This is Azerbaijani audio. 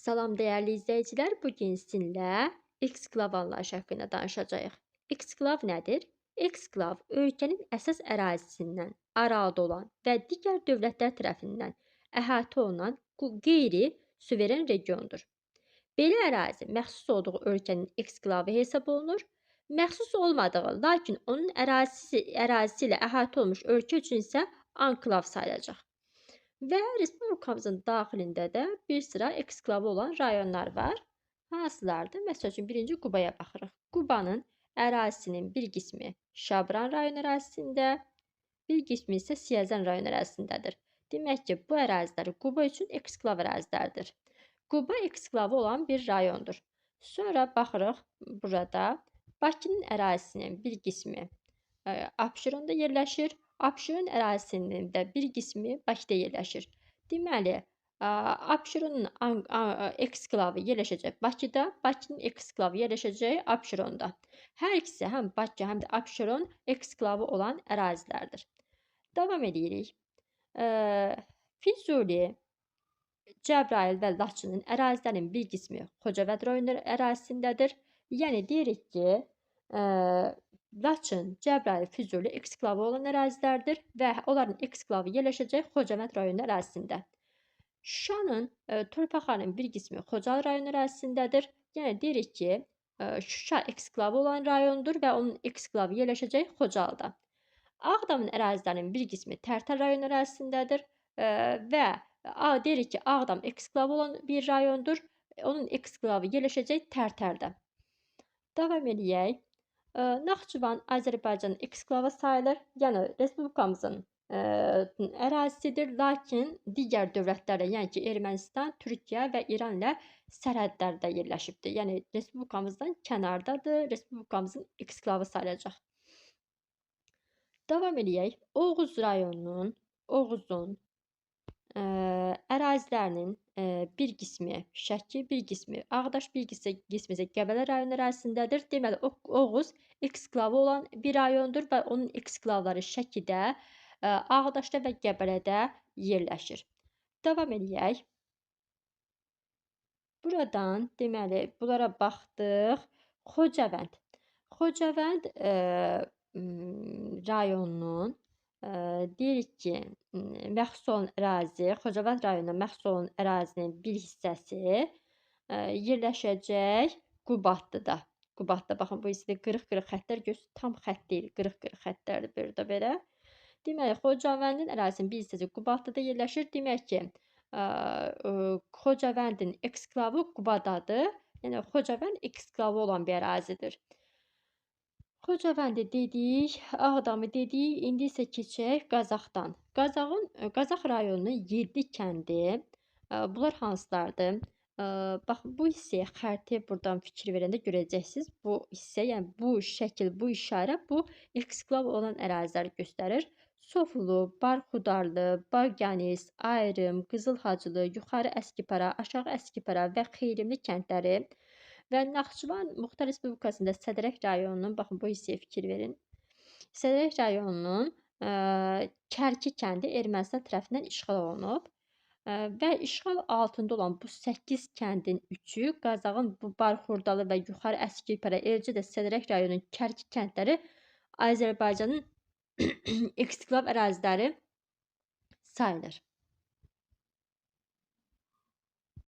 Salam dəyərli izləyicilər, bu gün sizinlə eksklav anlayışı haqqında danışacağıq. Eksklav nədir? Eksklav ölkənin əsas ərazisindən aralıda olan və digər dövlətlər tərəfindən əhatə olunan qeyri-suveren regiondur. Belə ərazi məxsus olduğu ölkənin eksklavı hesab olunur. Məxsus olmadığı, lakin onun ərazisi ilə əhatə olunmuş ölkə üçün isə anklav sayılacaq. Və respublikamızın daxilində də bir sıra eksklavı olan rayonlar var. Hansılardır? Məsəl üçün, birinci Qubaya baxırıq. Qubanın ərazisinin bir qismi Şabran rayon ərazisində, bir qismi isə Siyəzən rayon ərazisindədir. Demək ki, bu ərazilər Quba üçün eksklav ərazilərdir. Quba eksklavı olan bir rayondur. Sonra baxırıq burada Bakının ərazisinin bir qismi Abşeronda yerləşir. Abşeron ərazisinin də bir qismi Bakıda yerləşir. Deməli, Abşeronun eksklavı yerləşəcək Bakıda, Bakının eksklavı yerləşəcək Abşeronda. Hər ikisi həm Bakı, həm də Abşeron eksklavı olan ərazilərdir. Davam edirik. Füzuli, Cəbrayıl və Laçının ərazilərinin bir qismi Xocavənd rayonu ərazisindədir. Yəni deyirik ki, Laçın, Cəbrayıl, Füzuli eksklavı olan ərazilərdir və onların eksklavı yerləşəcək Xocavənd rayonu ərazisində. Şuşanın torpaqlarının bir qismi Xocalı rayonu ərazisindədir. Yəni deyirik ki, Şuşa eksklavı olan rayondur və onun eksklavı yerləşəcək Xocalıda. Ağdamın ərazilərinin bir qismi Tərtər rayonu ərazisindədir və deyirik ki, Ağdam eksklavı olan bir rayondur. Onun eksklavı yerləşəcək Tərtərdə. Davam edək. Naxçıvan Azərbaycanın eksklavı sayılır. Yəni respublikamızın ərazisidir, lakin digər dövlətlərlə, yəni ki, Ermənistan, Türkiyə və İran ilə sərhədlərdə yerləşibdir. Yəni respublikamızdan kənardadır, respublikamızın eksklavı sayılacaq. Davam edək. Oğuz rayonunun, Oğuzun ərazilərinin bir qismi Şəki, bir qismi Ağdaş, bir qismi isə Qəbələ rayonu ərazisindədir. Deməli, Oğuz eksklavı olan bir rayondur və onun eksklavları Şəkidə, Ağdaşda və Qəbələdə yerləşir. Davam edək. Buradan, deməli, bunlara baxdıq. Xocavənd. Xocavənd rayonunun deyirik ki, məxsus olan ərazi, Xocavənd rayonuna məxsus olan ərazinin bir hissəsi yerləşəcək Qubadlıda. Qubadda, baxın, bu hissədə qırıq-qırıq xəttlər göstərir. Tam xətt deyil, qırıq-qırıq xəttlərdir burada belə. Deməli, Xocavəndin ərazisinin bir hissəsi Qubadlıda yerləşir. Demək ki, Xocavəndin eksklavı Qubadadır. Yəni, Xocavənd eksklavı olan bir ərazidir. Xocavəndi dedik, Ağdamı dedik, indi isə keçək Qazaxdan. Qazax rayonunun 7 kəndi, bunlar hansılardır? Baxın, bu hissəyə xəritəyə buradan fikir verəndə görəcəksiniz. Bu hissə, yəni bu şəkil, bu işarə, bu eksklav olan ərazilər göstərir. Sofulu, Barxudarlı, Barganis, Ayrım, Qızılhacılı, Yuxarı Əskipara, Aşağı Əskipara və Xeyrimli kəndləri və Naxçıvan Muxtar Respublikasında Sədrək rayonunun, baxın bu hissəyə fikir verin. Sədrək rayonunun Kərki kəndi Ermənistan tərəfindən işğal olunub və işğal altında olan bu 8 kəndin 3-ü Qazaxın bu Barxurdalı və Yuxarı Əskipara, eləcə də Sədrək rayonunun Kərki kəndləri Azərbaycanın ekskklav əraziləri sayılır.